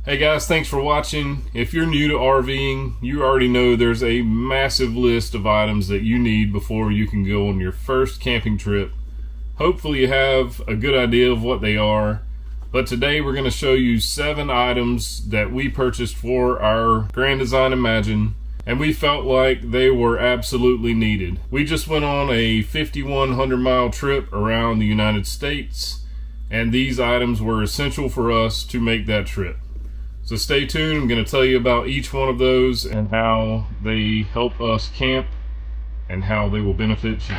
Hey guys, thanks for watching. If you're new to RVing, you already know there's a massive list of items that you need before you can go on your first camping trip. Hopefully you have a good idea of what they are, but today we're going to show you 7 items that we purchased for our Grand Design Imagine, and we felt like they were absolutely needed. We just went on a 5,100 mile trip around the United States, and these items were essential for us to make that trip. So stay tuned. I'm going to tell you about each one of those and how they help us camp and how they will benefit you.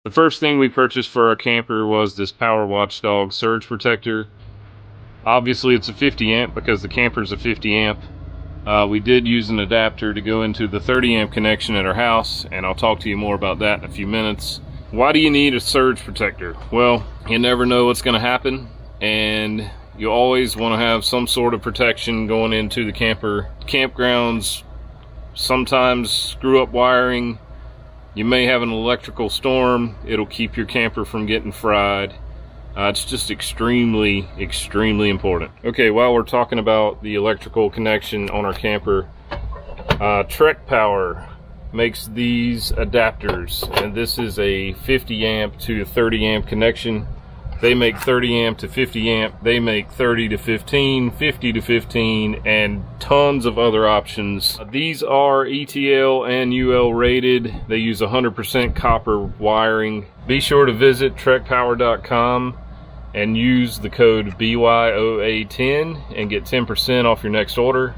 The first thing we purchased for our camper was this Power Watchdog surge protector. Obviously it's a 50 amp because the camper's a 50 amp. We did use an adapter to go into the 30 amp connection at our house, and I'll talk to you more about that in a few minutes. Why do you need a surge protector? Well, you never know what's going to happen, and you always want to have some sort of protection going into the camper. Campgrounds sometimes screw up wiring. You may have an electrical storm. It'll keep your camper from getting fried. It's just extremely important. Okay, while we're talking about the electrical connection on our camper, Trek Power makes these adapters, and this is a 50 amp to 30 amp connection. They make 30 amp to 50 amp, they make 30 to 15, 50 to 15, and tons of other options. These are ETL and UL rated. They use 100% copper wiring. Be sure to visit trekpower.com and use the code BYOA10 and get 10% off your next order.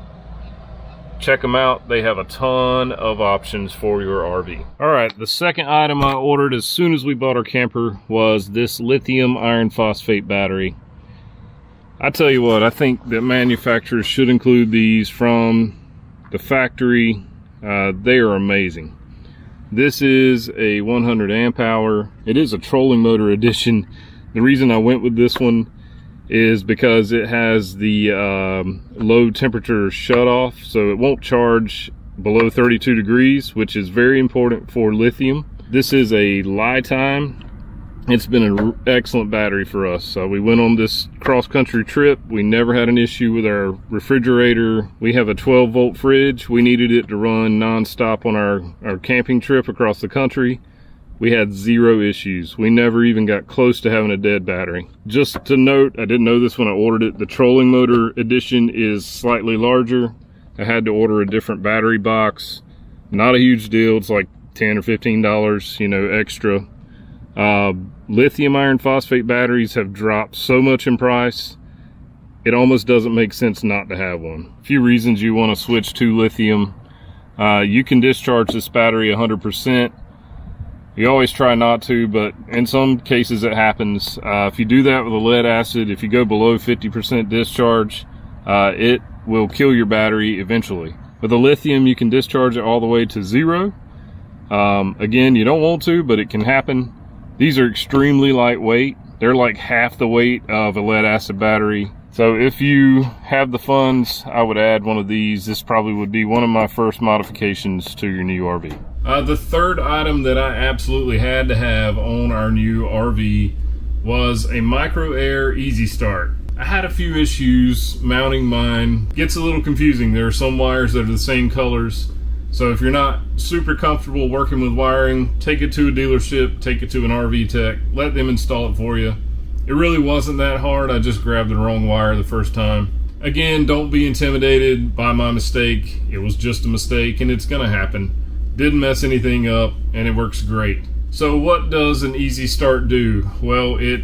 Check them out. They have a ton of options for your RV. Alright, the second item I ordered as soon as we bought our camper was this lithium iron phosphate battery. I tell you what, I think that manufacturers should include these from the factory. They are amazing. This is a 100 amp hour. It is a trolling motor edition. The reason I went with this one is because it has the low temperature shut off, so it won't charge below 32 degrees, which is very important for lithium. This is a Li-Time. It's been an excellent battery for us. So we went on this cross-country trip. We never had an issue with our refrigerator. We have a 12-volt fridge. We needed it to run non-stop on our camping trip across the country. We had 0 issues. We never even got close to having a dead battery. Just to note, I didn't know this when I ordered it, the trolling motor edition is slightly larger. I had to order a different battery box. Not a huge deal. It's like $10 or $15, you know, extra. Lithium iron phosphate batteries have dropped so much in price, it almost doesn't make sense not to have one. A few reasons you want to switch to lithium. You can discharge this battery 100%. You always try not to, but in some cases it happens. If you do that with a lead acid, if you go below 50% discharge, it will kill your battery eventually. With the lithium, you can discharge it all the way to 0. Again, you don't want to, but it can happen. These are extremely lightweight. They're like half the weight of a lead acid battery. So if you have the funds, I would add one of these. This probably would be one of my first modifications to your new RV. The third item that I absolutely had to have on our new RV was a Micro Air Easy Start. I had a few issues mounting mine. Gets a little confusing. There are some wires that are the same colors. So if you're not super comfortable working with wiring, take it to a dealership, take it to an RV tech, let them install it for you. It really wasn't that hard. I just grabbed the wrong wire the first time. Again, don't be intimidated by my mistake. It was just a mistake and it's gonna happen. Didn't mess anything up, and it works great. So what does an Easy Start do? Well, it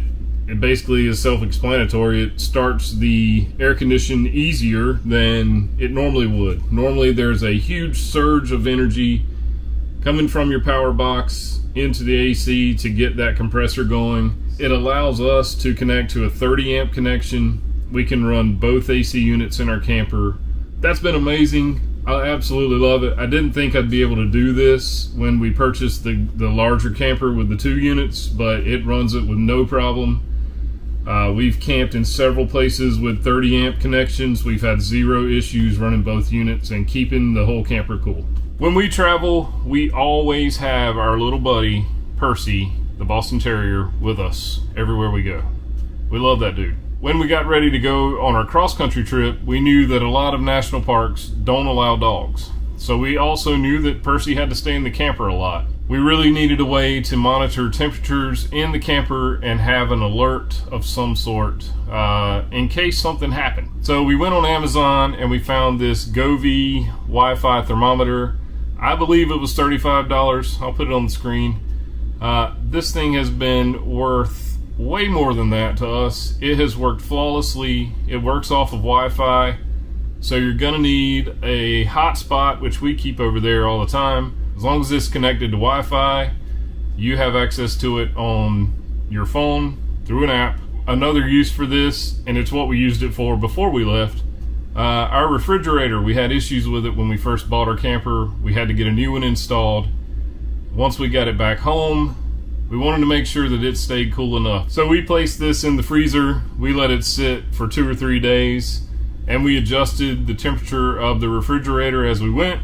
basically is self-explanatory. It starts the air condition easier than it normally would. Normally there's a huge surge of energy coming from your power box into the AC to get that compressor going. It allows us to connect to a 30 amp connection. We can run both AC units in our camper. That's been amazing. I absolutely love it. I didn't think I'd be able to do this when we purchased the larger camper with the 2 units, but it runs it with no problem. We've camped in several places with 30 amp connections. We've had zero issues running both units and keeping the whole camper cool. When we travel, we always have our little buddy, Percy, the Boston Terrier, with us everywhere we go. We love that dude. When we got ready to go on our cross-country trip, we knew that a lot of national parks don't allow dogs. So we also knew that Percy had to stay in the camper a lot. We really needed a way to monitor temperatures in the camper and have an alert of some sort in case something happened. So we went on Amazon and we found this Govee Wi-Fi thermometer. I believe it was $35. I'll put it on the screen. This thing has been worth way more than that to us. It has worked flawlessly. It works off of Wi-Fi. So you're gonna need a hotspot, which we keep over there all the time. As long as it's connected to Wi-Fi, you have access to it on your phone through an app. Another use for this, and it's what we used it for before we left, our refrigerator. We had issues with it when we first bought our camper. We had to get a new one installed. Once we got it back home, we wanted to make sure that it stayed cool enough. So we placed this in the freezer. We let it sit for 2 or 3 days, and we adjusted the temperature of the refrigerator as we went,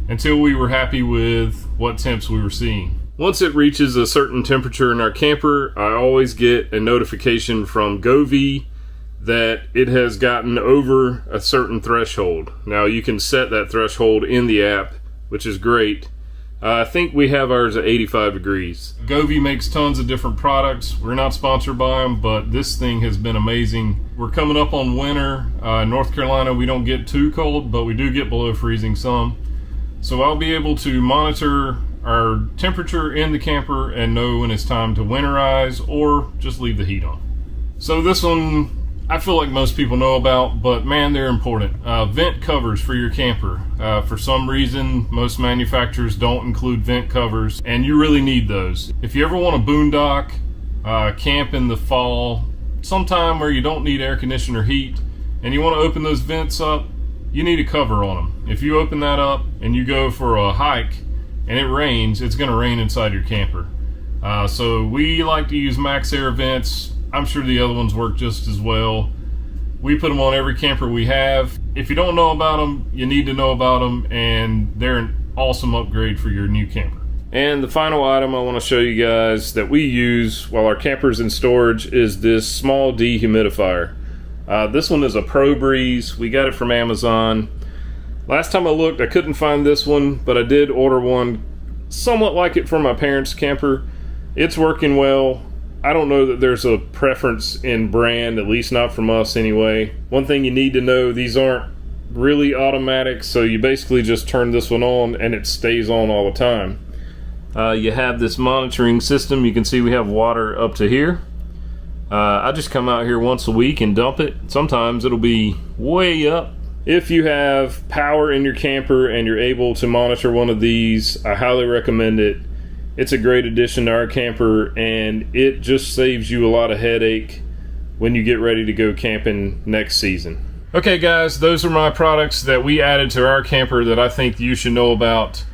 until we were happy with what temps we were seeing. Once it reaches a certain temperature in our camper, I always get a notification from Govee that it has gotten over a certain threshold. Now you can set that threshold in the app, which is great. I think we have ours at 85 degrees. Govee makes tons of different products. We're not sponsored by them, but this thing has been amazing. We're coming up on winter. North Carolina, we don't get too cold, but we do get below freezing some. So I'll be able to monitor our temperature in the camper and know when it's time to winterize or just leave the heat on. So this one, I feel like most people know about, but man, they're important. Vent covers for your camper. For some reason, most manufacturers don't include vent covers, and you really need those. If you ever want to boondock, camp in the fall, sometime where you don't need air conditioner heat, and you want to open those vents up, you need a cover on them. If you open that up and you go for a hike and it rains, it's going to rain inside your camper. So we like to use MaxxAir vents. I'm sure the other ones work just as well. We put them on every camper we have. If you don't know about them, you need to know about them, and they're an awesome upgrade for your new camper. And the final item I want to show you guys that we use while our camper's in storage is this small dehumidifier. This one is a ProBreeze. We got it from Amazon. Last time I looked, I couldn't find this one, but I did order one somewhat like it for my parents' camper. It's working well. I don't know that there's a preference in brand, at least not from us anyway. One thing you need to know, these aren't really automatic, so you basically just turn this one on and it stays on all the time. You have this monitoring system. You can see we have water up to here. I just come out here once a week and dump it. Sometimes it'll be way up. If you have power in your camper and you're able to monitor one of these, I highly recommend it. It's a great addition to our camper, and it just saves you a lot of headache when you get ready to go camping next season. Okay guys, those are my products that we added to our camper that I think you should know about.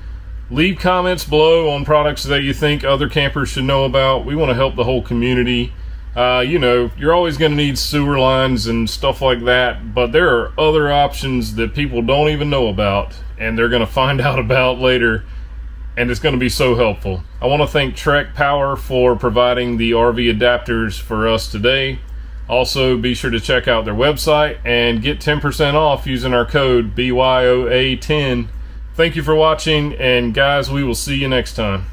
Leave comments below on products that you think other campers should know about. We want to help the whole community. You know, you're always going to need sewer lines and stuff like that, but there are other options that people don't even know about, and they're going to find out about later, and it's going to be so helpful. I want to thank Trek Power for providing the RV adapters for us today. Also, be sure to check out their website and get 10% off using our code BYOA10. Thank you for watching, and guys, we will see you next time.